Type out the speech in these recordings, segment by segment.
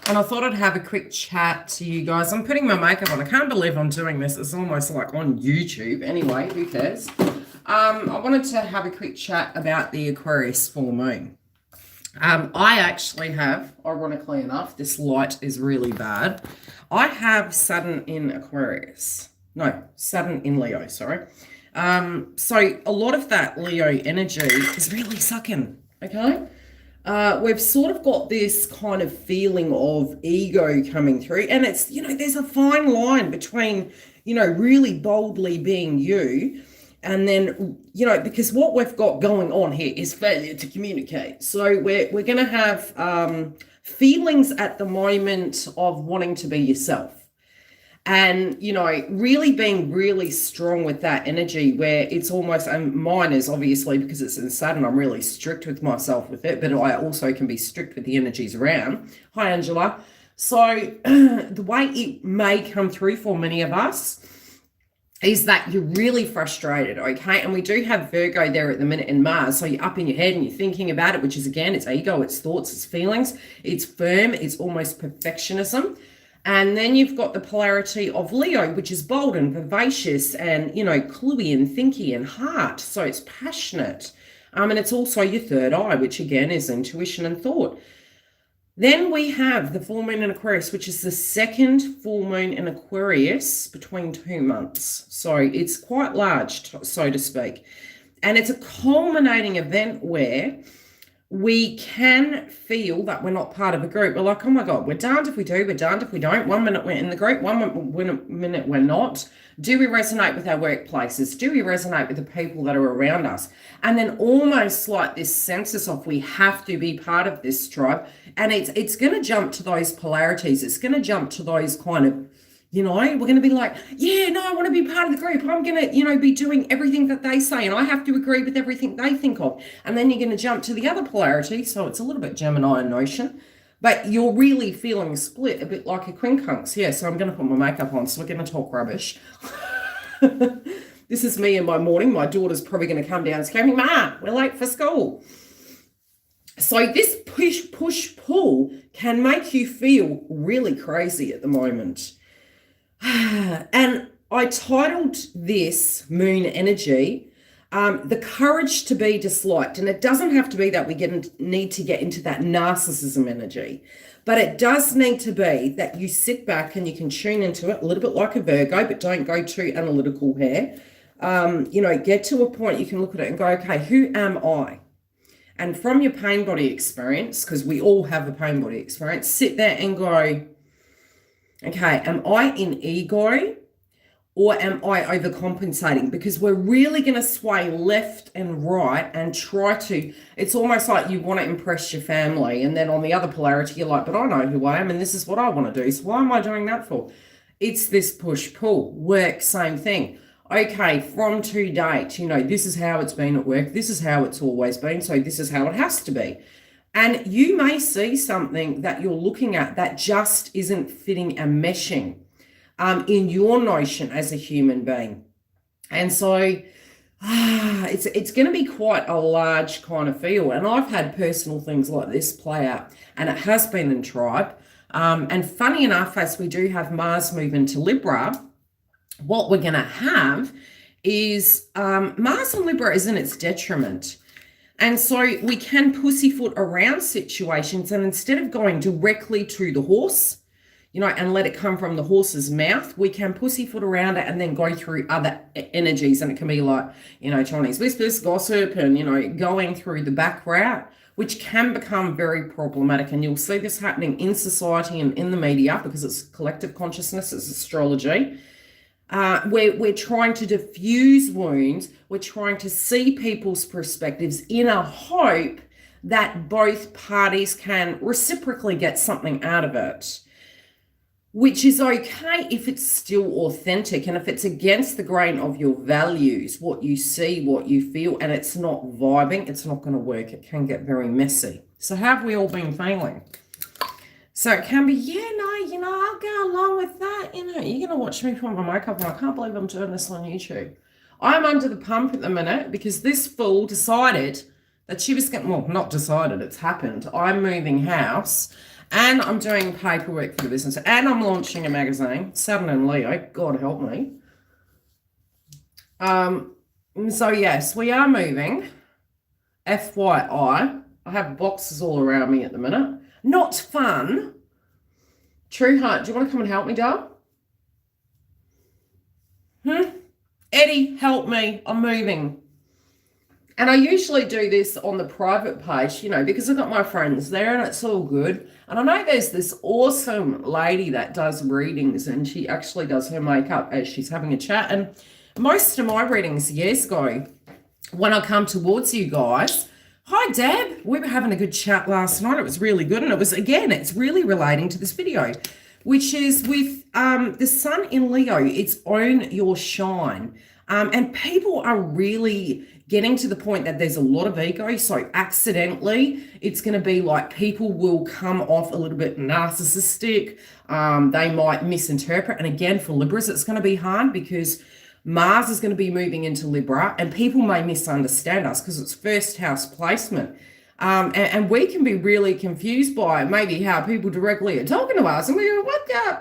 And I thought I'd have a quick chat to you guys. I'm putting my makeup on. I can't believe I'm doing this. It's almost like on YouTube. Anyway, who cares? I wanted to have a quick chat about the Aquarius full moon. I actually have, ironically enough, this light is really bad. I have Saturn in Aquarius. No, Saturn in Leo, sorry. So a lot of that Leo energy is really sucking, okay? We've sort of got this kind of feeling of ego coming through, and it's, there's a fine line between, really boldly being you, and then, because what we've got going on here is failure to communicate. So we're going to have feelings at the moment of wanting to be yourself. And, really being really strong with that energy where it's almost, and mine is obviously because it's in Saturn, I'm really strict with myself with it, but I also can be strict with the energies around. Hi, Angela. So the way it may come through for many of us is that you're really frustrated, okay? And we do have Virgo there at the minute in Mars. So you're up in your head and you're thinking about it, which is, again, it's ego, it's thoughts, it's feelings, it's firm, it's almost perfectionism. And then you've got the polarity of Leo, which is bold and vivacious and, cluey and thinky and heart. So it's passionate. And it's also your third eye, which again is intuition and thought. Then we have the full moon in Aquarius, which is the second full moon in Aquarius between 2 months. So it's quite large, so to speak. And it's a culminating event where we can feel that we're not part of a group. We're like, oh my God, we're darned if we do, we're darned if we don't. 1 minute we're in the group, 1 minute we're not. Do we resonate with our workplaces? Do we resonate with the people that are around us? And then almost like this census of we have to be part of this tribe. And it's going to jump to those polarities. It's going to jump to those kind of, we're going to be like, yeah, no, I want to be part of the group. I'm going to, be doing everything that they say, and I have to agree with everything they think of. And then you're going to jump to the other polarity. So it's a little bit Gemini in notion, but you're really feeling split, a bit like a quincunx. Yeah, so I'm going to put my makeup on, so we're going to talk rubbish. This is me in my morning. My daughter's probably going to come down screaming, Ma, we're late for school. So this push, pull can make you feel really crazy at the moment. And I titled this moon energy, the courage to be disliked. And it doesn't have to be that we need to get into that narcissism energy, but it does need to be that you sit back and you can tune into it a little bit like a Virgo, but don't go too analytical here. Get to a point you can look at it and go, okay, who am I? And from your pain body experience, because we all have a pain body experience, sit there and go, okay, am I in ego or am I overcompensating? Because we're really going to sway left and right and try to, it's almost like you want to impress your family. And then on the other polarity, you're like, but I know who I am and this is what I want to do. So why am I doing that for? It's this push-pull, work, same thing. Okay, from to date, this is how it's been at work. This is how it's always been. So this is how it has to be. And you may see something that you're looking at that just isn't fitting and meshing in your notion as a human being. And so it's going to be quite a large kind of feel. And I've had personal things like this play out, and it has been in tribe. And funny enough, as we do have Mars move into Libra, what we're going to have is Mars in Libra is in its detriment. And so we can pussyfoot around situations, and instead of going directly to the horse, and let it come from the horse's mouth, we can pussyfoot around it and then go through other energies. And it can be like, Chinese whispers, gossip, and, going through the back route, which can become very problematic. And you'll see this happening in society and in the media because it's collective consciousness, it's astrology. We're trying to diffuse wounds. We're trying to see people's perspectives in a hope that both parties can reciprocally get something out of it, which is okay if it's still authentic and if it's against the grain of your values, what you see, what you feel, and it's not vibing, it's not going to work. It can get very messy. So how have we all been feeling? So it can be, I'll go along with that. You're going to watch me put my makeup on. I can't believe I'm doing this on YouTube. I'm under the pump at the minute because this fool decided that she was going, well, not decided, it's happened. I'm moving house And I'm doing paperwork for the business. And I'm launching a magazine, Saturn and Leo. God help me. So yes, we are moving. FYI. I have boxes all around me at the minute. Not fun. True Heart, do you want to come and help me, darling? Eddie, help me. I'm moving. And I usually do this on the private page, you know, because I've got my friends there and it's all good. And I know there's this awesome lady that does readings and she actually does her makeup as she's having a chat. And most of my readings years ago, when I come towards you guys, hi, Deb. We were having a good chat last night. It was really good. And it was, again, it's really relating to this video, which is with the sun in Leo. It's own your shine. And people are really getting to the point that there's a lot of ego. So accidentally, it's going to be like people will come off a little bit narcissistic. They might misinterpret. And again, for Libras, it's going to be hard because Mars is going to be moving into Libra and people may misunderstand us because it's first house placement. And we can be really confused by maybe how people directly are talking to us. And we go, what the?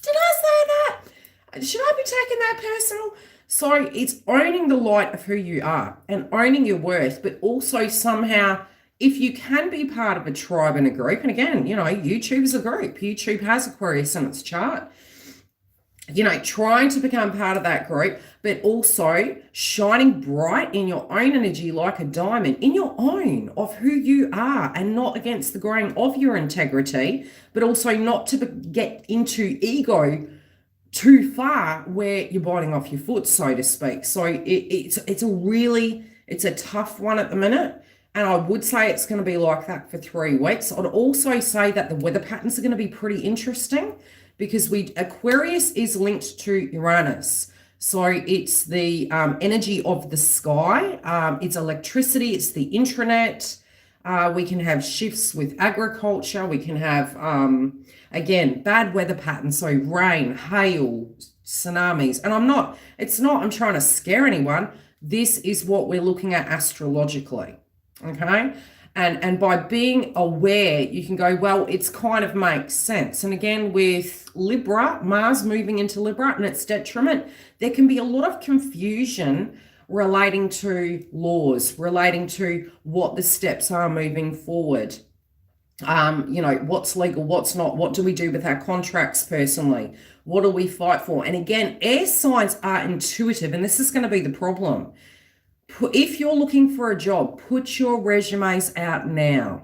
Did I say that? Should I be taking that personal? So it's owning the light of who you are and owning your worth, but also somehow, if you can be part of a tribe and a group, and again, you know, YouTube is a group. YouTube has Aquarius in its chart. You know, trying to become part of that group, but also shining bright in your own energy like a diamond, in your own of who you are and not against the grain of your integrity, but also not to get into ego too far where you're biting off your foot, so to speak. So it's a tough one at the minute. And I would say it's going to be like that for 3 weeks. I'd also say that the weather patterns are going to be pretty interesting because Aquarius is linked to Uranus. So it's the energy of the sky. It's electricity. It's the intranet. We can have shifts with agriculture. We can have, again, bad weather patterns. So rain, hail, tsunamis. And I'm trying to scare anyone. This is what we're looking at astrologically. Okay. And by being aware, you can go, well, it's kind of makes sense. And again, with Libra, Mars moving into Libra and its detriment, there can be a lot of confusion relating to laws, relating to what the steps are moving forward. You know, what's legal, what's not, what do we do with our contracts personally? What do we fight for? And again, air signs are intuitive, and this is going to be the problem. If you're looking for a job, put your resumes out now.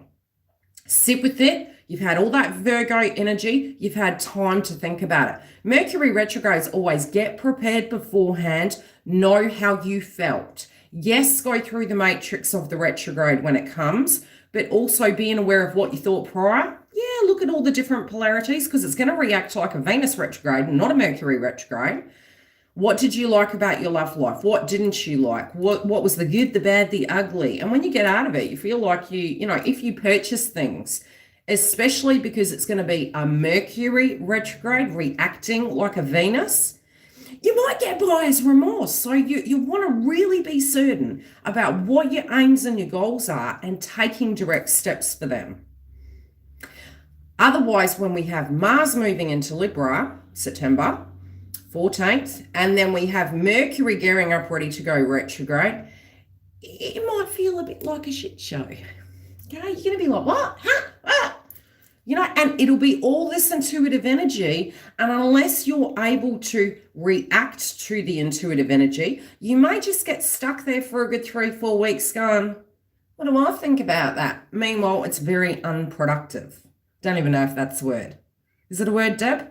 Sit with it. You've had all that Virgo energy. You've had time to think about it. Mercury retrogrades always get prepared beforehand. Know how you felt. Yes, go through the matrix of the retrograde when it comes, but also being aware of what you thought prior. Yeah, look at all the different polarities because it's going to react like a Venus retrograde, not a Mercury retrograde. What did you like about your love life? What didn't you like? What was the good, the bad, the ugly? And when you get out of it, you feel like you know, if you purchase things, especially because it's going to be a Mercury retrograde reacting like a Venus, you might get buyer's remorse. So you want to really be certain about what your aims and your goals are and taking direct steps for them. Otherwise, when we have Mars moving into Libra, September 14th, and then we have Mercury gearing up ready to go retrograde, it might feel a bit like a shit show. Okay, you're going to be like, what? Huh? Ah. You know, and it'll be all this intuitive energy, and unless you're able to react to the intuitive energy, you may just get stuck there for a good 3-4 weeks going, what do I think about that? Meanwhile, it's very unproductive. Don't even know if that's a word. Is it a word, Deb?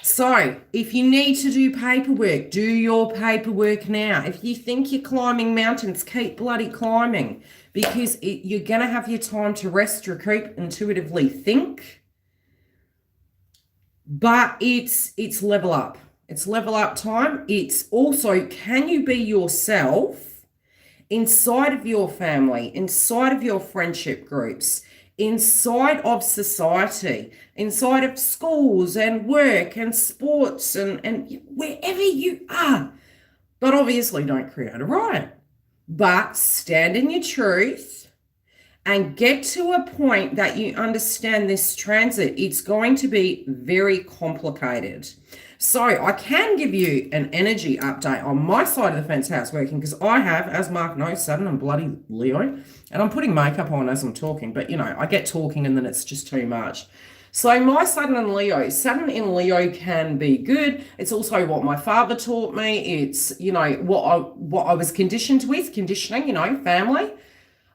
So if you need to do paperwork, do your paperwork now. If you think you're climbing mountains, keep bloody climbing, because you're going to have your time to rest, recoup, intuitively think. But it's level up. It's level up time. It's also, can you be yourself inside of your family, inside of your friendship groups, inside of society, inside of schools and work and sports and wherever you are. But obviously don't create a riot. But stand in your truth and get to a point that you understand this transit. It's going to be very complicated. So I can give you an energy update on my side of the fence, how it's working, because I have, as Mark knows, Saturn and bloody Leo, and I'm putting makeup on as I'm talking, but you know, I get talking and then it's just too much. So my Saturn in Leo can be good. It's also what my father taught me. It's, you know, what I was conditioned with, conditioning, you know, family.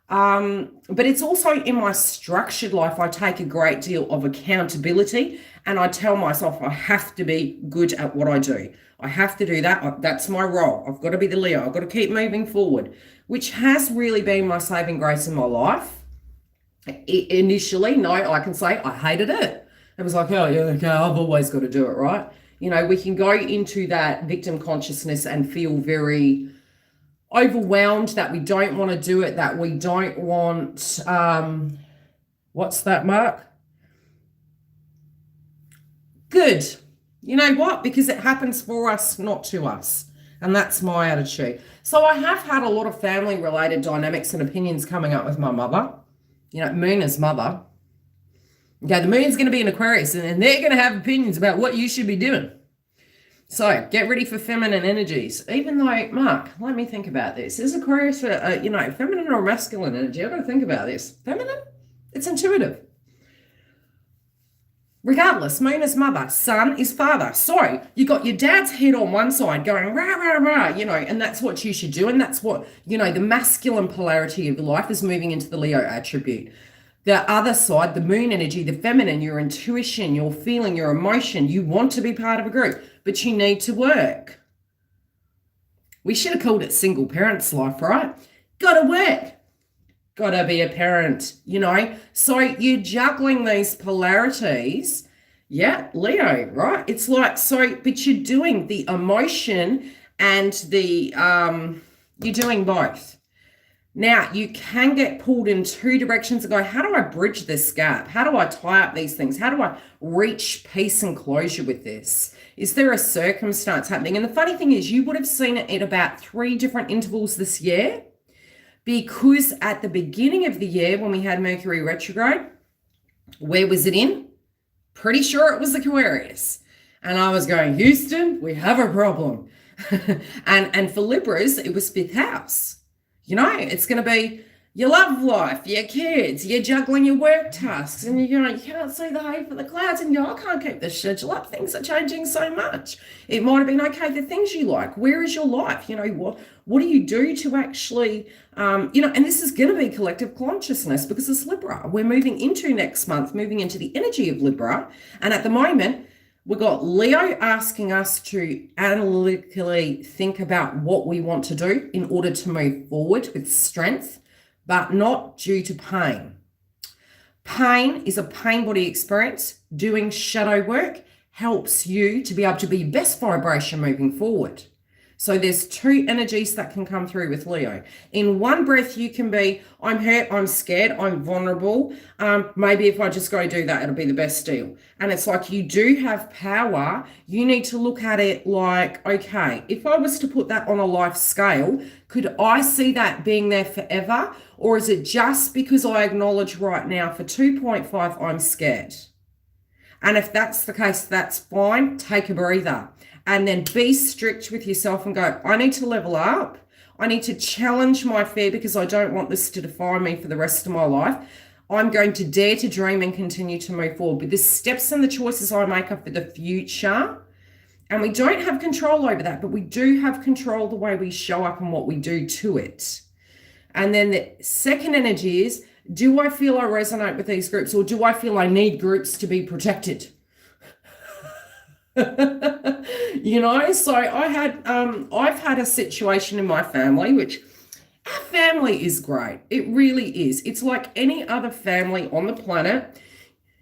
But it's also in my structured life, I take a great deal of accountability and I tell myself I have to be good at what I do. I have to do that. That's my role. I've got to be the Leo. I've got to keep moving forward, which has really been my saving grace in my life. Initially, no, I can say I hated it. It was like, oh, yeah, okay, I've always got to do it, right? You know, we can go into that victim consciousness and feel very overwhelmed that we don't want to do it, that we don't want, what's that, Mark? Good. You know what? Because it happens for us, not to us. And that's my attitude. So I have had a lot of family-related dynamics and opinions coming up with my mother. You know, Moon is mother. Okay, the Moon's going to be in Aquarius, and they're going to have opinions about what you should be doing. So get ready for feminine energies. Even though, Mark, let me think about this. Is Aquarius, you know, feminine or masculine energy? I've got to think about this. Feminine? It's intuitive. Regardless, Moon is mother, Sun is father. So you got your dad's head on one side going rah, rah, rah, you know, and that's what you should do. And that's what, you know, the masculine polarity of your life is moving into the Leo attribute. The other side, the Moon energy, the feminine, your intuition, your feeling, your emotion, you want to be part of a group, but you need to work. We should have called it single parents life, right? Got to work. Got to be a parent, you know? So you're juggling these polarities. Yeah, Leo, right? It's like, so, but you're doing the emotion and the, you're doing both. Now, you can get pulled in two directions and go, how do I bridge this gap? How do I tie up these things? How do I reach peace and closure with this? Is there a circumstance happening? And the funny thing is, you would have seen it at about 3 different intervals this year, because at the beginning of the year, when we had Mercury retrograde, where was it in? Pretty sure it was Aquarius. And I was going, Houston, we have a problem. and for Libras, it was 5th house. You know, it's going to be your love life, your kids, you're juggling your work tasks, and you're going, you can't see the hay for the clouds, and I can't keep the schedule up. Things are changing so much. It might have been, okay, the things you like, where is your life? You know, what do you do to actually, you know, and this is going to be collective consciousness because it's Libra. We're moving into next month, moving into the energy of Libra. And at the moment, we've got Leo asking us to analytically think about what we want to do in order to move forward with strength, but not due to pain. Pain is a pain body experience. Doing shadow work helps you to be able to be best vibration moving forward. So there's 2 energies that can come through with Leo. In one breath, you can be, I'm hurt, I'm scared, I'm vulnerable. Maybe if I just go do that, it'll be the best deal. And it's like, you do have power. You need to look at it like, okay, if I was to put that on a life scale, could I see that being there forever? Or is it just because I acknowledge right now for 2.5, I'm scared? And if that's the case, that's fine. Take a breather. And then be strict with yourself and go, I need to level up. I need to challenge my fear because I don't want this to define me for the rest of my life. I'm going to dare to dream and continue to move forward. But the steps and the choices I make are for the future. And we don't have control over that, but we do have control the way we show up and what we do to it. And then the second energy is, do I feel I resonate with these groups, or do I feel I need groups to be protected? You know, so I've had a situation in my family, which our family is great. It really is. It's like any other family on the planet.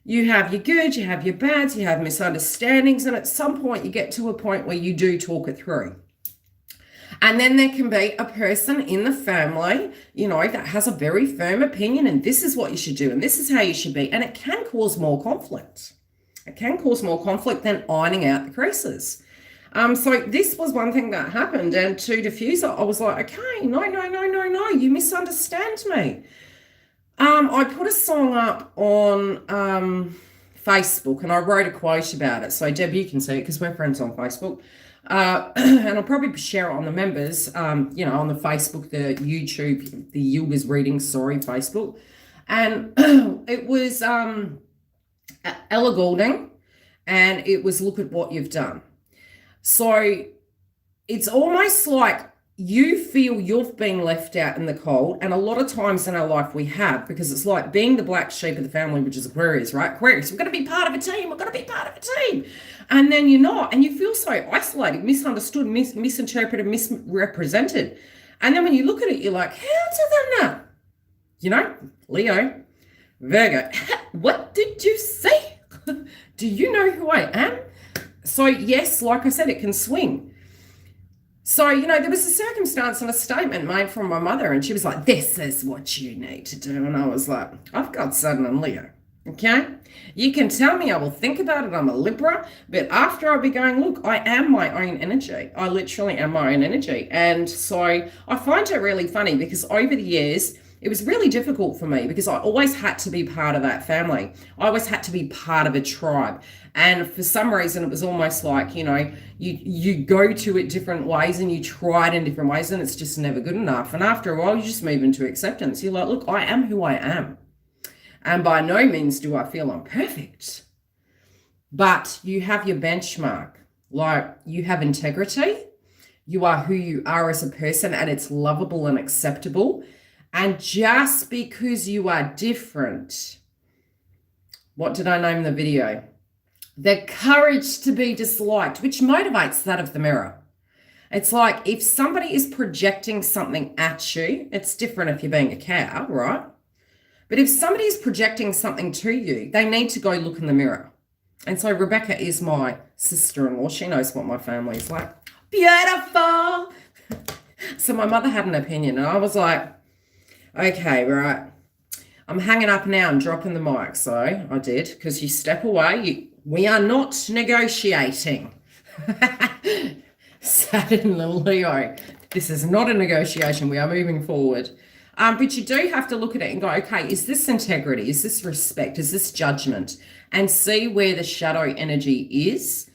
You have your good, you have your bads, you have misunderstandings, and at some point you get to a point where you do talk it through. And then there can be a person in the family, you know, that has a very firm opinion, and this is what you should do, and this is how you should be, and it can cause more conflict. It can cause more conflict than ironing out the creases. So this was one thing that happened, and to diffuse it, I was like, okay, no, you misunderstand me. I put a song up on Facebook and I wrote a quote about it. So, Deb, you can see it because we're friends on Facebook. And I'll probably share it on the members, on the Facebook, the YouTube, the YILDIZ reading, Facebook. And it was Ella Goulding, and it was look at what you've done. So it's almost like you feel you've been left out in the cold, and a lot of times in our life we have, because it's like being the black sheep of the family, which is Aquarius, right? Aquarius, we're going to be part of a team, we're going to be part of a team. And then you're not, and you feel so isolated, misunderstood, misinterpreted, misrepresented. And then when you look at it, you're like, how did that know? Leo, Virgo, what did you say? Do you know who I am? So yes, like I said, it can swing. So, there was a circumstance and a statement made from my mother, and she was like, this is what you need to do. And I was like, I've got Saturn and Leo, okay? You can tell me, I will think about it. I'm a Libra, but after I'll be going, look, I am my own energy. I literally am my own energy. And so I find it really funny because over the years, it was really difficult for me because I always had to be part of that family. I always had to be part of a tribe. And for some reason, it was almost like, you go to it different ways and you try it in different ways and it's just never good enough. And after a while, you just move into acceptance. You're like, look, I am who I am. And by no means do I feel I'm perfect. But you have your benchmark. Like, you have integrity. You are who you are as a person, and it's lovable and acceptable. And just because you are different, what did I name the video? The courage to be disliked, which motivates that of the mirror. It's like if somebody is projecting something at you, it's different if you're being a cow, right? But if somebody is projecting something to you, they need to go look in the mirror. And so Rebecca is my sister-in-law. She knows what my family is like. Beautiful. So my mother had an opinion, and I was like, okay, right. I'm hanging up now and dropping the mic. So I did, because you step away. We are not negotiating. Saturn and Leo. This is not a negotiation. We are moving forward. But you do have to look at it and go, okay, is this integrity? Is this respect? Is this judgment? And see where the shadow energy is.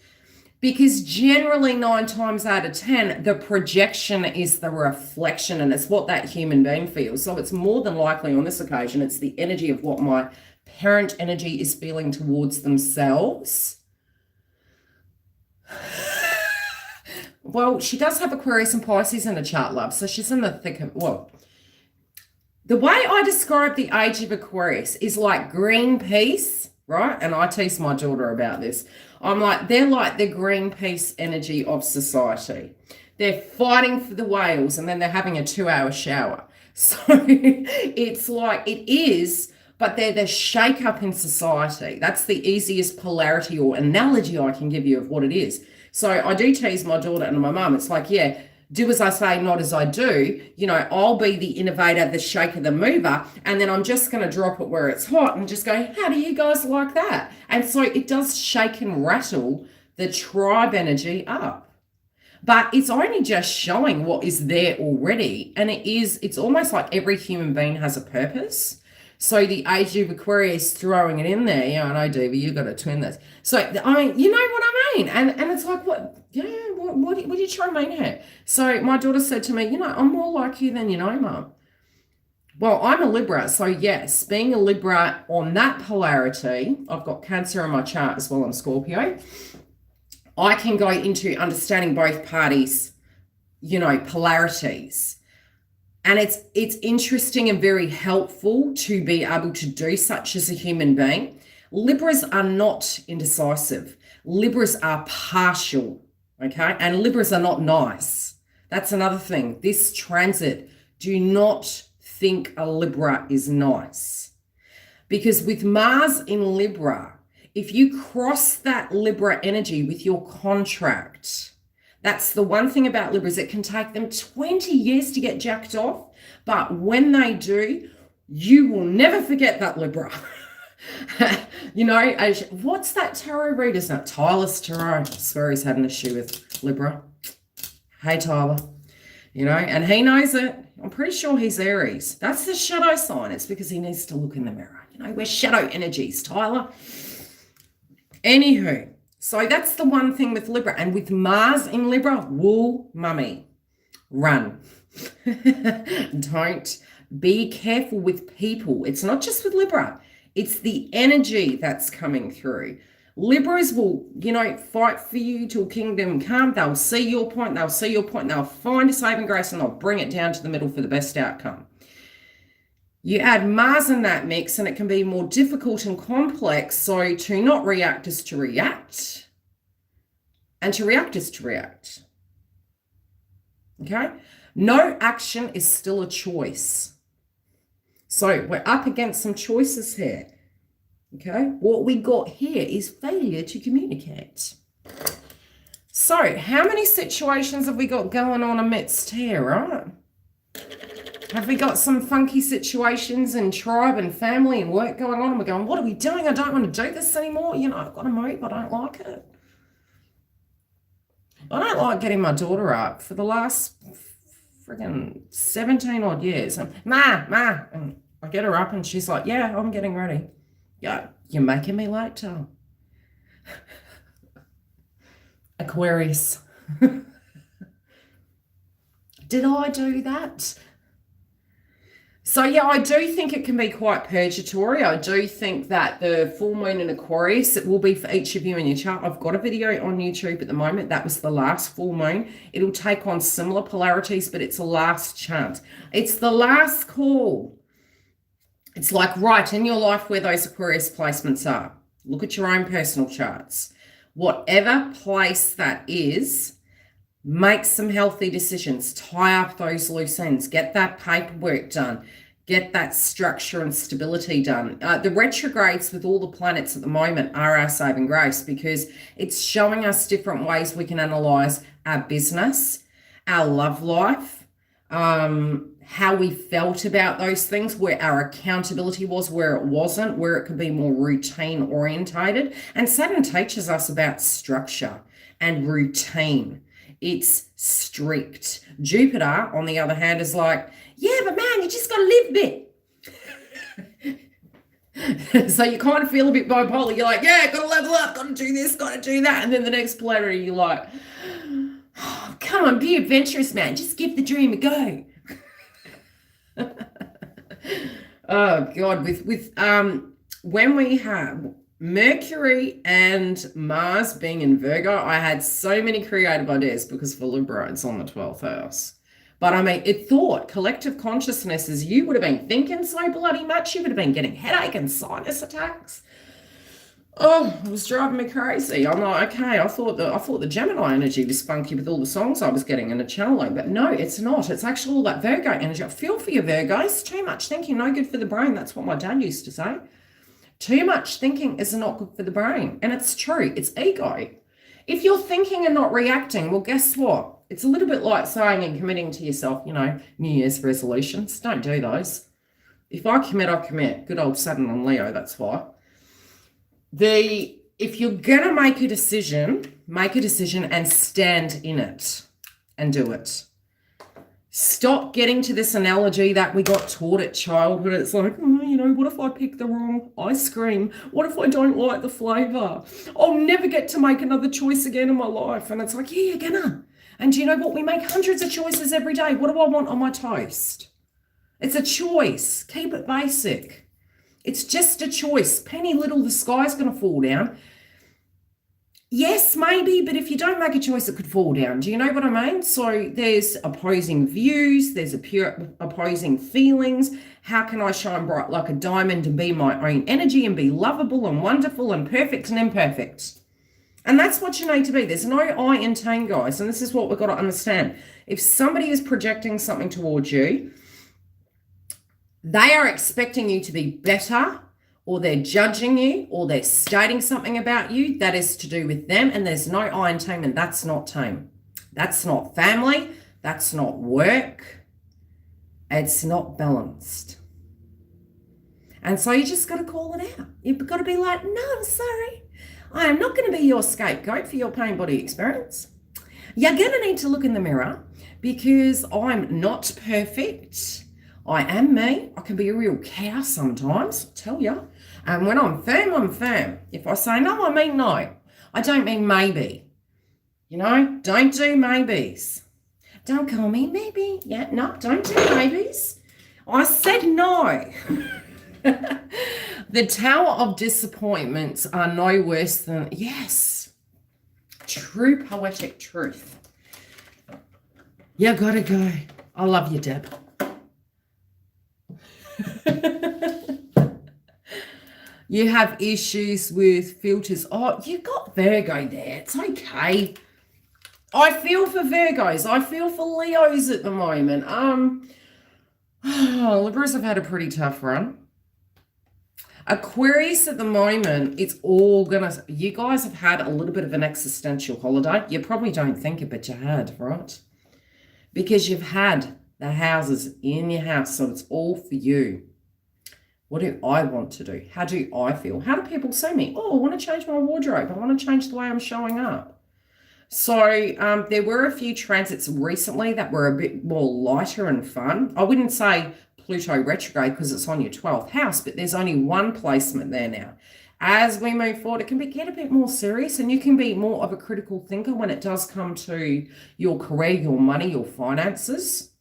Because generally 9 times out of 10, the projection is the reflection, and it's what that human being feels. So it's more than likely on this occasion, it's the energy of what my parent energy is feeling towards themselves. Well, she does have Aquarius and Pisces in the chart, love. So she's in the thick of, the way I describe the age of Aquarius is like Greenpeace, right? And I tease my daughter about this. I'm like, they're like the Greenpeace energy of society. They're fighting for the whales and then they're having a 2-hour shower. So it's like, it is, but they're the shake-up in society. That's the easiest polarity or analogy I can give you of what it is. So I do tease my daughter and my mum. It's like, yeah, do as I say, not as I do. I'll be the innovator, the shaker, the mover, and then I'm just going to drop it where it's hot and just go, how do you guys like that? And so it does shake and rattle the tribe energy up. But it's only just showing what is there already. And it's almost like every human being has a purpose. So the age of Aquarius throwing it in there, I know, Diva, you got to twin this. So, you know what I mean? And it's like, what are you trying to mean here? So my daughter said to me, I'm more like you than you know, Mum. Well, I'm a Libra. So yes, being a Libra on that polarity, I've got Cancer in my chart as well on Scorpio. I can go into understanding both parties, polarities. And it's interesting and very helpful to be able to do such as a human being. Libras are not indecisive. Libras are partial, okay? And Libras are not nice. That's another thing. This transit, do not think a Libra is nice. Because with Mars in Libra, if you cross that Libra energy with your contract, that's the one thing about Libras. It can take them 20 years to get jacked off. But when they do, you will never forget that Libra. What's that tarot reader's name? Tyler's Tarot. I swear he's had an issue with Libra. Hey, Tyler. and he knows it. I'm pretty sure he's Aries. That's the shadow sign. It's because he needs to look in the mirror. We're shadow energies, Tyler. Anywho, so that's the one thing with Libra. And with Mars in Libra, wool mummy, run. Don't. Be careful with people. It's not just with Libra. It's the energy that's coming through. Libras will, fight for you till kingdom come. They'll see your point. They'll see your point. They'll find a saving grace and they'll bring it down to the middle for the best outcome. You add Mars in that mix and it can be more difficult and complex. So to not react is to react. And to react is to react. Okay? No action is still a choice. So we're up against some choices here. Okay? What we got here is failure to communicate. So how many situations have we got going on amidst here, right? Have we got some funky situations in tribe and family and work going on? And we're going, what are we doing? I don't want to do this anymore. I've got to move. I don't like it. I don't like getting my daughter up for the last friggin' 17 odd years. Ma. And I get her up and she's like, yeah, I'm getting ready. Yeah, you're making me late, Tom. Aquarius. Did I do that? So yeah, I do think it can be quite purgatory. I do think that the full moon in Aquarius, it will be for each of you in your chart. I've got a video on YouTube at the moment. That was the last full moon. It'll take on similar polarities, but it's a last chance. It's the last call. It's like right in your life where those Aquarius placements are. Look at your own personal charts. Whatever place that is, make some healthy decisions. Tie up those loose ends. Get that paperwork done. Get that structure and stability done. The retrogrades with all the planets at the moment are our saving grace because it's showing us different ways we can analyze our business, our love life, how we felt about those things, where our accountability was, where it wasn't, where it could be more routine orientated. And Saturn teaches us about structure and routine. It's strict. Jupiter, on the other hand, is like, yeah, but man, you just got to live a bit. So you kind of feel a bit bipolar. You're like, yeah, got to level up, got to do this, got to do that. And then the next polarity, you're like, oh, come on, be adventurous, man. Just give the dream a go. Oh, God. When we have Mercury and Mars being in Virgo, I had so many creative ideas because for Libra, it's on the 12th house. But I mean, collective consciousness is you would have been thinking so bloody much. You would have been getting headache and sinus attacks. Oh, it was driving me crazy. I'm like, okay, I thought the Gemini energy was funky with all the songs I was getting in a channeling, but no, it's not. It's actually all that Virgo energy. I feel for you, Virgos. Too much thinking, no good for the brain. That's what my dad used to say. Too much thinking is not good for the brain. And it's true. It's ego. If you're thinking and not reacting, well, guess what? It's a little bit like saying and committing to yourself, New Year's resolutions. Don't do those. If I commit, I commit. Good old Saturn and Leo, that's why. If you're going to make a decision and stand in it and do it. Stop getting to this analogy that we got taught at childhood. It's like, what if I pick the wrong ice cream? What if I don't like the flavor? I'll never get to make another choice again in my life. And it's like, yeah, you're gonna. And do you know what? We make hundreds of choices every day. What do I want on my toast? It's a choice. Keep it basic. It's just a choice. Penny little, the sky's going to fall down. Yes, maybe, but if you don't make a choice, it could fall down. Do you know what I mean? So there's opposing views. There's opposing feelings. How can I shine bright like a diamond and be my own energy and be lovable and wonderful and perfect and imperfect? And that's what you need to be. There's no I in tame, guys. And this is what we've got to understand. If somebody is projecting something towards you, they are expecting you to be better, or they're judging you, or they're stating something about you that is to do with them, and there's no I in tame, and that's not tame. That's not family. That's not work. It's not balanced. And so you just got to call it out. You've got to be like, no, I'm sorry. I am not going to be your scapegoat for your pain body experience. You're going to need to look in the mirror because I'm not perfect. I am me. I can be a real cow sometimes, I tell you. And when I'm firm, I'm firm. If I say no, I mean no. I don't mean maybe. You know, don't do maybes. Don't call me maybe. Yeah, no, don't do maybes. I said no. The Tower of Disappointments are no worse than, yes, true poetic truth. You gotta go. I love you, Deb. You have issues with filters. Oh, you got Virgo there. It's okay. I feel for Virgos. I feel for Leos at the moment. Libras have had a pretty tough run. Aquarius at the moment, it's all gonna, you guys have had a little bit of an existential holiday. You probably don't think it, but you had, right? Because you've had the houses in your house, so it's all for you. What do I want to do? How do I feel? How do people see me? Oh, I want to change my wardrobe. I want to change the way I'm showing up. So there were a few transits recently that were a bit more lighter and fun. I wouldn't say Pluto retrograde because it's on your 12th house, but there's only one placement there now. As we move forward, it can get a bit more serious, and you can be more of a critical thinker when it does come to your career, your money, your finances.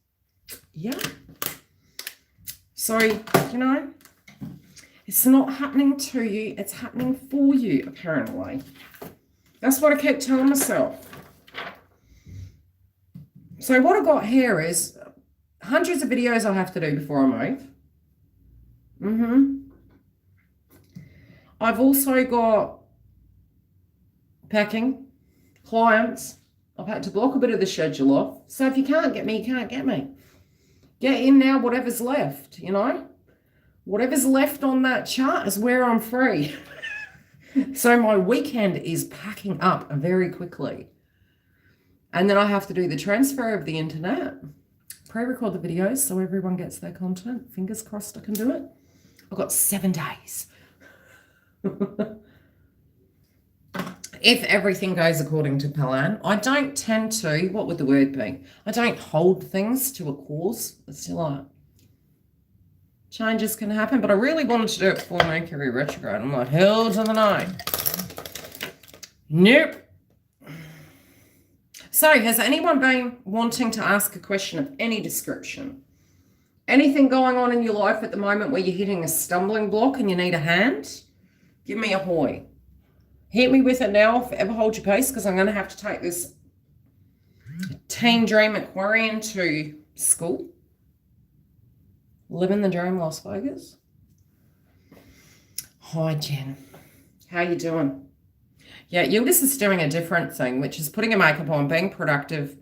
Yeah. So, you know, it's not happening to you, it's happening for you, apparently. That's what I keep telling myself. So what I got here is hundreds of videos I have to do before I move. I've also got packing, clients. I've had to block a bit of the schedule off. So if you can't get me, you can't get me. Get in now, whatever's left, you know. Whatever's left on that chart is where I'm free. So my weekend is packing up very quickly. And then I have to do the transfer of the internet. Pre-record the videos so everyone gets their content. Fingers crossed I can do it. I've got 7 days. If everything goes according to plan. I don't tend to, what would the word be? I don't hold things to a cause. It's still like, changes can happen, but I really wanted to do it before Mercury retrograde. I'm like, hell to the no. Nope. So, has anyone been wanting to ask a question of any description? Anything going on in your life at the moment where you're hitting a stumbling block and you need a hand? Give me a hoy. Hit me with it now, forever hold your peace, because I'm going to have to take this Teen Dream Aquarian to school. Living the dream, Las Vegas. Hi, Jen. How you doing? Yeah, YILDIZ is doing a different thing, which is putting a makeup on, being productive.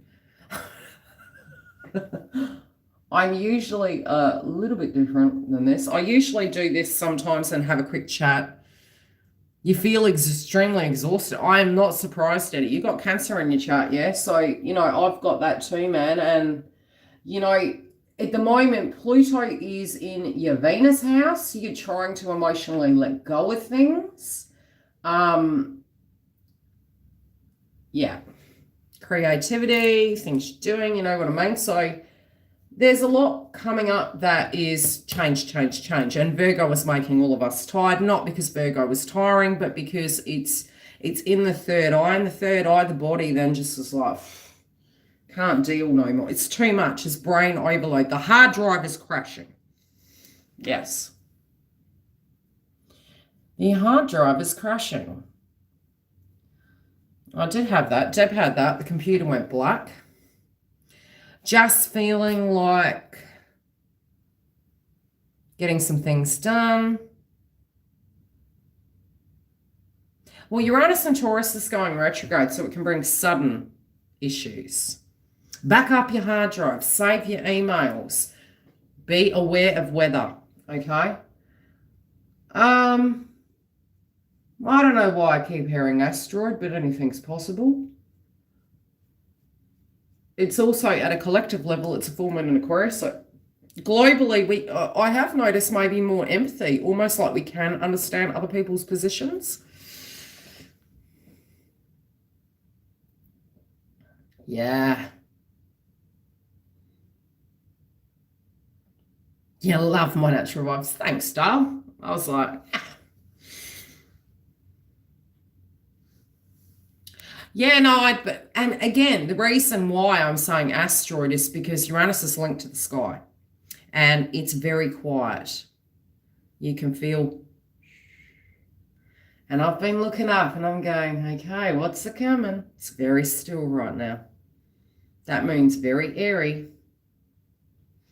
I'm usually a little bit different than this. I usually do this sometimes and have a quick chat. You feel extremely exhausted. I am not surprised at it. You got Cancer in your chart, yeah? So, you know, I've got that too, man. And, you know, at the moment, Pluto is in your Venus house. You're trying to emotionally let go of things. Yeah. Creativity, things you're doing, you know what I mean? So there's a lot coming up that is change. And Virgo is making all of us tired, not because Virgo is tiring, but because it's in the third eye. And the third eye, the body then just is like, can't deal no more. It's too much. It's brain overload. The hard drive is crashing. Yes. The hard drive is crashing. I did have that. Deb had that. The computer went black. Just feeling like getting some things done. Well, Uranus and Taurus is going retrograde, so it can bring sudden issues. Back up your hard drive. Save your emails. Be aware of weather, okay? I don't know why I keep hearing asteroid, but anything's possible. It's also at a collective level, it's a full moon in Aquarius. So globally, I have noticed maybe more empathy, almost like we can understand other people's positions. Yeah. Yeah, love my natural vibes. Thanks, Dale. I was like, yeah, no, and again, the reason why I'm saying asteroid is because Uranus is linked to the sky and it's very quiet. You can feel, and I've been looking up and I'm going, okay, what's it coming? It's very still right now. That means very airy.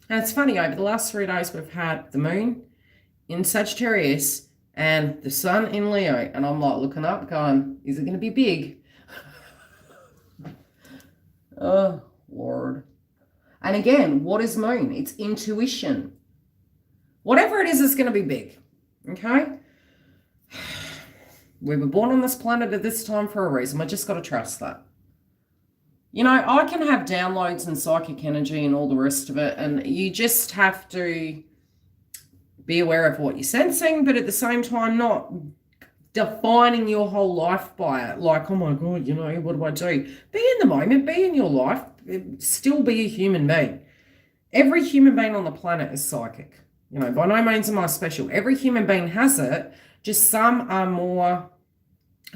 And it's funny, over the last 3 days, we've had the moon in Sagittarius and the sun in Leo. And I'm like looking up going, is it going to be big? Oh, Lord. And again, what is moon? It's intuition. Whatever it is going to be big. Okay? We were born on this planet at this time for a reason. We just got to trust that. You know, I can have downloads and psychic energy and all the rest of it, and you just have to be aware of what you're sensing, but at the same time not defining your whole life by it. Like, oh my God, you know, what do I do? Be in the moment, be in your life, still be a human being. Every human being on the planet is psychic. You know, by no means am I special. Every human being has it, just some are more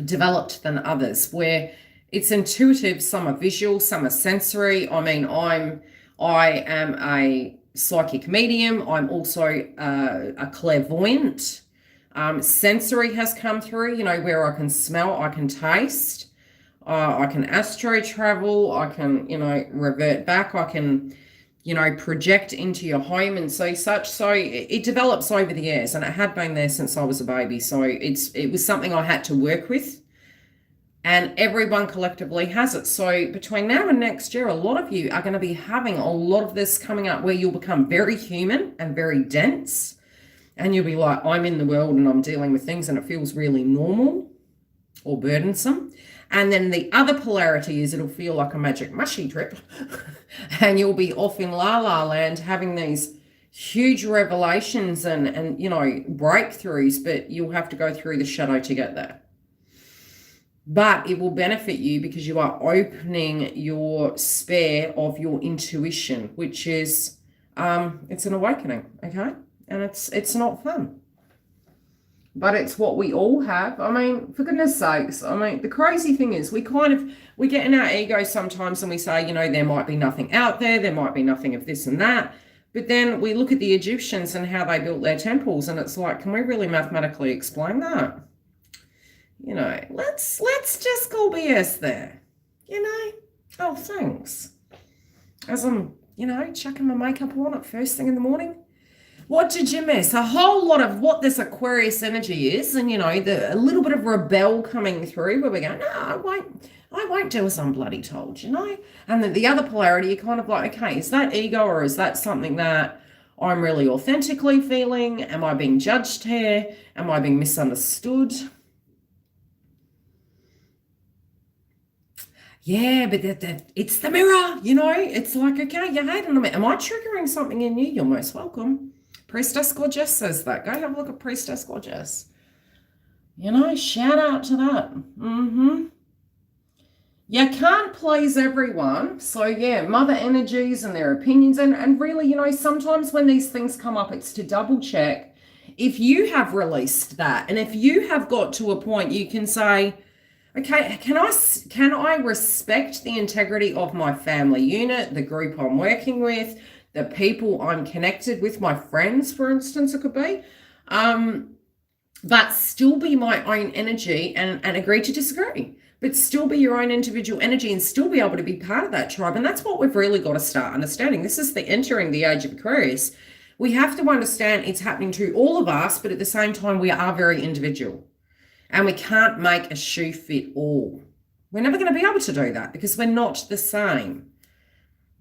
developed than others, where it's intuitive, some are visual, some are sensory. I mean, I am a psychic medium. I'm also a clairvoyant. Sensory has come through, you know, where I can smell, I can taste, I can astro travel, I can, you know, revert back, I can, you know, project into your home and see such. So it develops over the years, and it had been there since I was a baby. So it was something I had to work with. And everyone collectively has it. So between now and next year, a lot of you are going to be having a lot of this coming up where you'll become very human and very dense. And you'll be like, I'm in the world and I'm dealing with things and it feels really normal or burdensome. And then the other polarity is it'll feel like a magic mushy trip. And you'll be off in la la land having these huge revelations and you know, breakthroughs, but you'll have to go through the shadow to get there. But it will benefit you because you are opening your sphere of your intuition, which is, it's an awakening, okay? And it's not fun. But it's what we all have. I mean, for goodness sakes, I mean, the crazy thing is we get in our ego sometimes and we say, you know, there might be nothing out there. There might be nothing of this and that. But then we look at the Egyptians and how they built their temples and it's like, can we really mathematically explain that? You know, let's just call BS there, you know? Oh, thanks. As I'm, you know, chucking my makeup on at first thing in the morning. What did you miss? A whole lot of what this Aquarius energy is, and, you know, a little bit of rebel coming through where we go, no, I won't do as I'm bloody told, you know? And then the other polarity, you're kind of like, okay, is that ego or is that something that I'm really authentically feeling? Am I being judged here? Am I being misunderstood? Yeah, but it's the mirror, you know? It's like, okay, you're hating on me. Am I triggering something in you? You're most welcome. Priestess Gorgeous says that. Go have a look at Priestess Gorgeous. You know, shout out to that. You can't please everyone. So, yeah, mother energies and their opinions. And really, you know, sometimes when these things come up, it's to double check if you have released that. And if you have got to a point you can say, okay, can I respect the integrity of my family unit, the group I'm working with, the people I'm connected with, my friends, for instance, it could be, but still be my own energy and agree to disagree, but still be your own individual energy and still be able to be part of that tribe. And that's what we've really got to start understanding. This is the entering the age of Aquarius. We have to understand it's happening to all of us, but at the same time, we are very individual. And we can't make a shoe fit all. We're never going to be able to do that because we're not the same.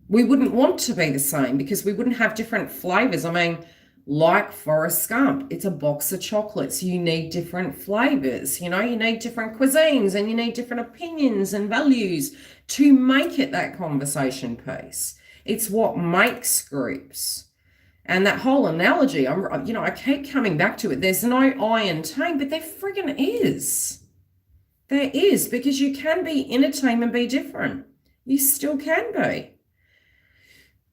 We wouldn't want to be the same because we wouldn't have different flavors. I mean, like Forrest Gump, it's a box of chocolates. You need different flavors. You know, you need different cuisines and you need different opinions and values to make it that conversation piece. It's what makes groups. And that whole analogy, I keep coming back to it. There's no I in team, but there friggin' is. There is, because you can be in a team and be different. You still can be.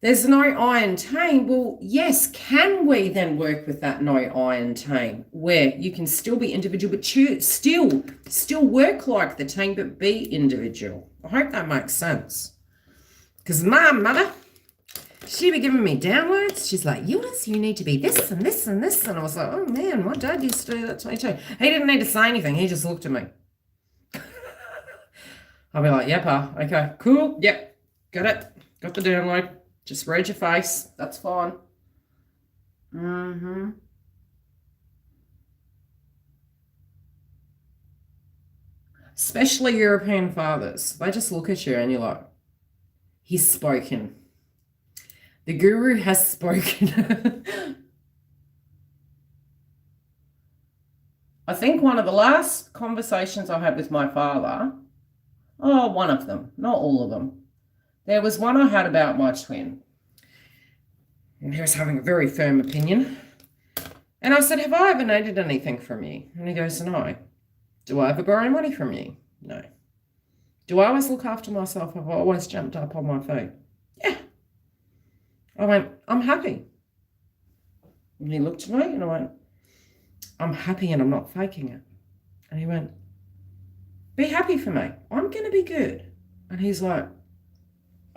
There's no I in tame. Well, yes, can we then work with that no I in tame, where you can still be individual, but still work like the team, but be individual? I hope that makes sense. Because my mother, she be giving me downloads. She's like, YILDIZ, you need to be this and this and this. And I was like, oh man, my dad used to do that to me too. He didn't need to say anything. He just looked at me. I'll be like, yeah, pa, okay, cool, yep, got it, got the download. Just read your face, that's fine. Especially European fathers. They just look at you and you're like, he's spoken. The guru has spoken. I think one of the last conversations I had with my father, one of them, not all of them. There was one I had about my twin. And he was having a very firm opinion. And I said, have I ever needed anything from you? And he goes, no. Do I ever borrow money from you? No. Do I always look after myself? Have I always jumped up on my feet? Yeah. I went, I'm happy. And he looked at me and I went, I'm happy and I'm not faking it. And he went, be happy for me. I'm going to be good. And he's like,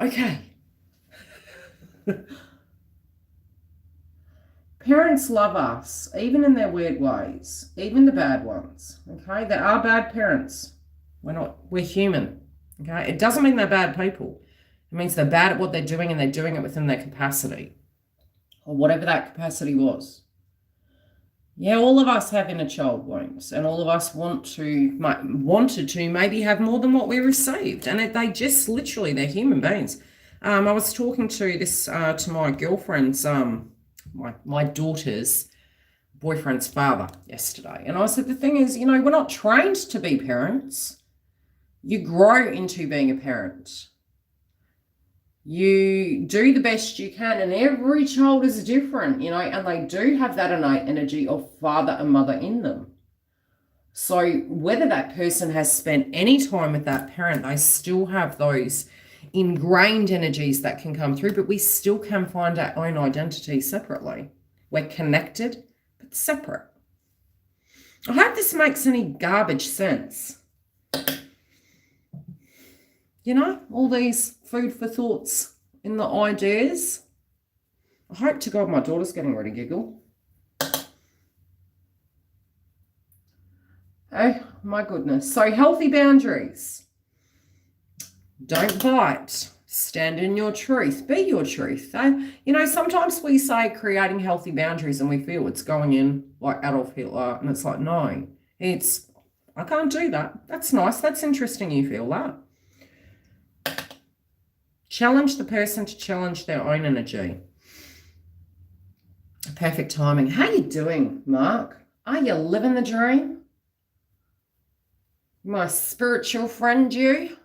okay. Parents love us, even in their weird ways, even the bad ones, okay? There are bad parents. We're human, okay? It doesn't mean they're bad people. It means they're bad at what they're doing and they're doing it within their capacity or whatever that capacity was. Yeah, all of us have inner child wounds and all of us wanted to maybe have more than what we received. And they just literally, they're human beings. I was talking to this, to my girlfriend's, my daughter's boyfriend's father yesterday. And I said, the thing is, we're not trained to be parents. You grow into being a parent. You do the best you can, and every child is different, and they do have that innate energy of father and mother in them. So whether that person has spent any time with that parent, they still have those ingrained energies that can come through, but we still can find our own identity separately. We're connected, but separate. I hope this makes any garbage sense. All these food for thoughts in the ideas. I hope to God my daughter's getting ready to giggle. Oh my goodness. So healthy boundaries. Don't bite. Stand in your truth. Be your truth. Sometimes we say creating healthy boundaries and we feel it's going in like Adolf Hitler. And it's like, no, I can't do that. That's nice. That's interesting you feel that. Challenge the person to challenge their own energy. Perfect timing. How you doing, Mark? Are you living the dream? My spiritual friend, you?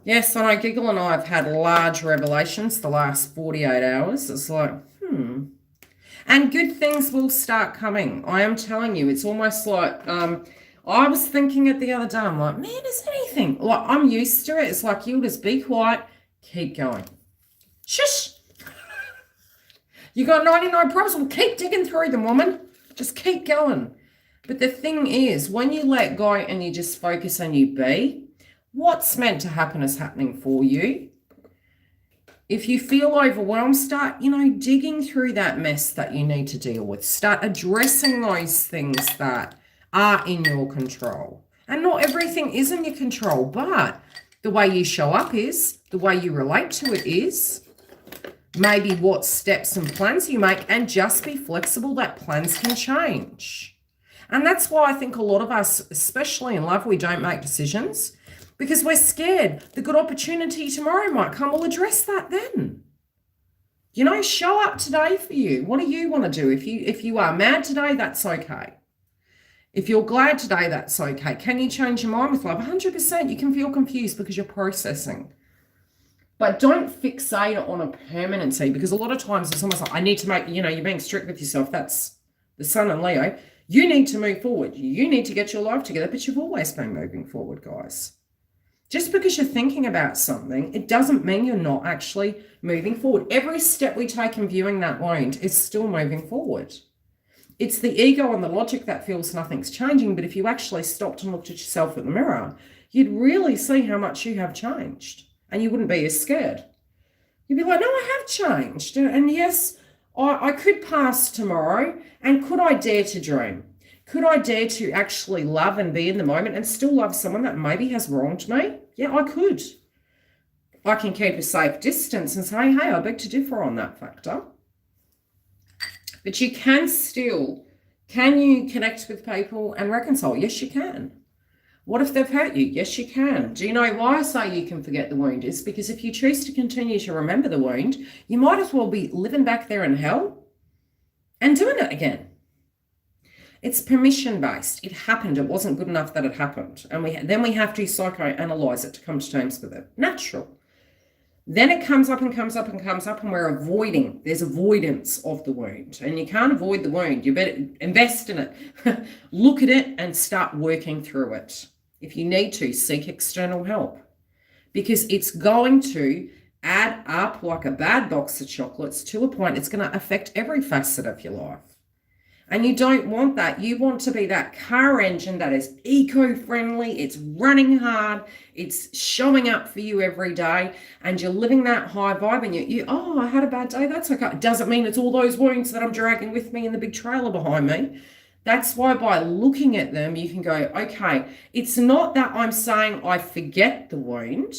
Yes, I know Giggle and I have had large revelations the last 48 hours. It's like, And good things will start coming. I am telling you, it's almost like, I was thinking it the other day. I'm like, man, is anything? Like, I'm used to it. It's like, you'll just be quiet, keep going. Shush. You got 99 problems. Well, keep digging through them, woman. Just keep going. But the thing is, when you let go and you just focus and you be, what's meant to happen is happening for you. If you feel overwhelmed, start, digging through that mess that you need to deal with. Start addressing those things that are in your control. And not everything is in your control, but the way you show up is, the way you relate to it is, maybe what steps and plans you make, and just be flexible that plans can change. And that's why I think a lot of us, especially in love, we don't make decisions because we're scared the good opportunity tomorrow might come. We'll address that then. Show up today for you. What do you want to do? If you are mad today, that's okay. If you're glad today, that's okay. Can you change your mind with love? 100%. You can feel confused because you're processing. But don't fixate on a permanency, because a lot of times it's almost like, I need to make, you're being strict with yourself. That's the Sun and Leo. You need to move forward. You need to get your life together, but you've always been moving forward, guys. Just because you're thinking about something, it doesn't mean you're not actually moving forward. Every step we take in viewing that wound is still moving forward. It's the ego and the logic that feels nothing's changing, but if you actually stopped and looked at yourself in the mirror, you'd really see how much you have changed, and you wouldn't be as scared. You'd be like, no, I have changed. And yes, I could pass tomorrow, and could I dare to dream? Could I dare to actually love and be in the moment and still love someone that maybe has wronged me? Yeah, I could. I can keep a safe distance and say, hey, I beg to differ on that factor. But you can you connect with people and reconcile? Yes, you can. What if they've hurt you? Yes, you can. Do you know why I say you can forget the wound? Is because if you choose to continue to remember the wound, you might as well be living back there in hell and doing it again. It's permission-based. It happened. It wasn't good enough that it happened. And then we have to psychoanalyze it to come to terms with it. Natural. Then it comes up and comes up and comes up, and we're avoiding. There's avoidance of the wound. And you can't avoid the wound. You better invest in it. Look at it and start working through it. If you need to, seek external help. Because it's going to add up like a bad box of chocolates to a point. It's going to affect every facet of your life. And you don't want that. You want to be that car engine that is eco-friendly, it's running hard, it's showing up for you every day, and you're living that high vibe, and oh, I had a bad day, that's okay. It doesn't mean it's all those wounds that I'm dragging with me in the big trailer behind me. That's why by looking at them, you can go, okay, it's not that I'm saying I forget the wound.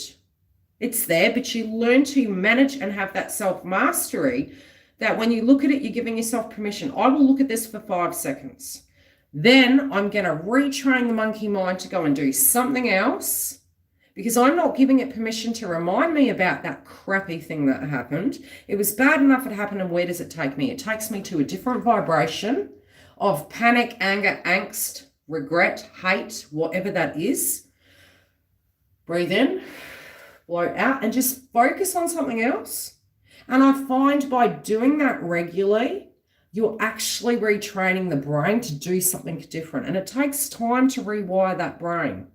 It's there, but you learn to manage and have that self-mastery that when you look at it, you're giving yourself permission. I will look at this for 5 seconds. Then I'm going to retrain the monkey mind to go and do something else, because I'm not giving it permission to remind me about that crappy thing that happened. It was bad enough it happened, and where does it take me? It takes me to a different vibration of panic, anger, angst, regret, hate, whatever that is. Breathe in, blow out, and just focus on something else. And I find by doing that regularly, you're actually retraining the brain to do something different. And it takes time to rewire that brain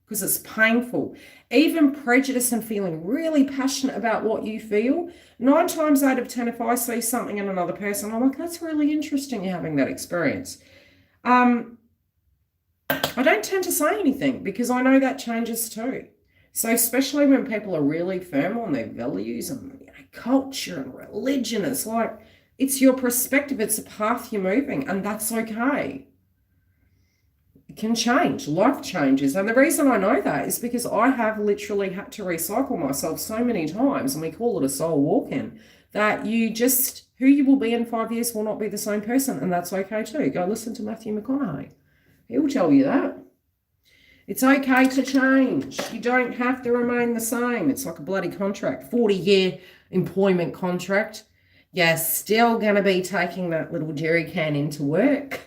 because it's painful. Even prejudice and feeling really passionate about what you feel, 9 times out of 10, if I see something in another person, I'm like, that's really interesting you're having that experience. I don't tend to say anything because I know that changes too. So especially when people are really firm on their values and culture and religion, it's like, it's your perspective, it's a path you're moving, and that's okay. It can change, life changes. And the reason I know that is because I have literally had to recycle myself so many times, and we call it a soul walk-in, that who you will be in 5 years will not be the same person, and that's okay too. Go listen to Matthew McConaughey. He'll tell you that. It's okay to change. You don't have to remain the same. It's like a bloody contract, 40-year employment contract. You're still going to be taking that little jerry can into work.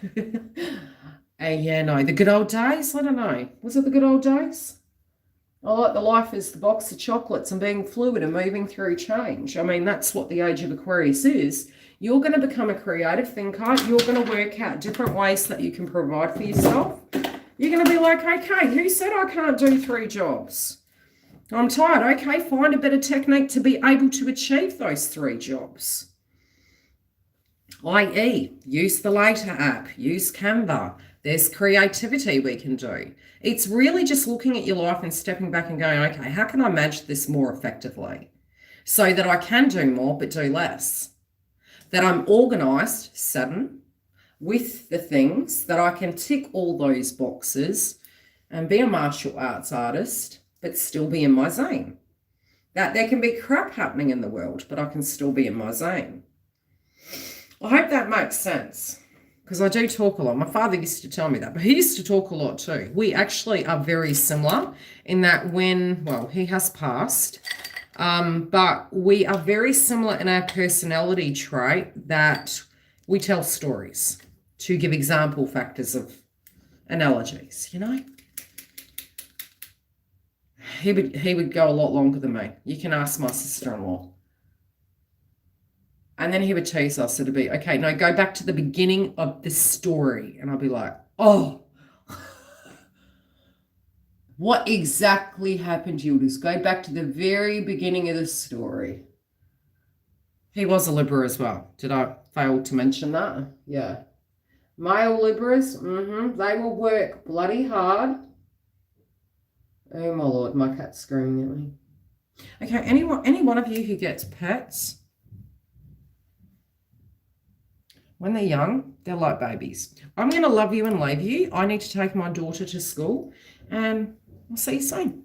Yeah, no, the good old days, I don't know. Was it the good old days? I like the life is the box of chocolates and being fluid and moving through change. I mean, that's what the age of Aquarius is. You're going to become a creative thinker. You're going to work out different ways that you can provide for yourself. You're going to be like, okay, who said I can't do 3 jobs? I'm tired. Okay, find a better technique to be able to achieve those 3 jobs. i.e., use the Later app, use Canva. There's creativity we can do. It's really just looking at your life and stepping back and going, okay, how can I manage this more effectively so that I can do more but do less? That I'm organized, sudden, with the things that I can tick all those boxes and be a martial arts artist, but still be in my zone. That there can be crap happening in the world, but I can still be in my zone. I hope that makes sense, because I do talk a lot. My father used to tell me that, but he used to talk a lot too. We actually are very similar in that he has passed, but we are very similar in our personality trait that we tell stories to give example factors of analogies, you know. He would go a lot longer than me. You can ask my sister-in-law. And then he would tease us. It'd be, okay, no, go back to the beginning of the story. And I'll be like, oh. What exactly happened, Yildiz? Go back to the very beginning of the story. He was a Libra as well. Did I fail to mention that? Yeah. Male Libras, they will work bloody hard. Oh my Lord, my cat's screaming at me. Okay, any one of you who gets pets, when they're young, they're like babies. I'm going to love you and leave you. I need to take my daughter to school, and I'll see you soon.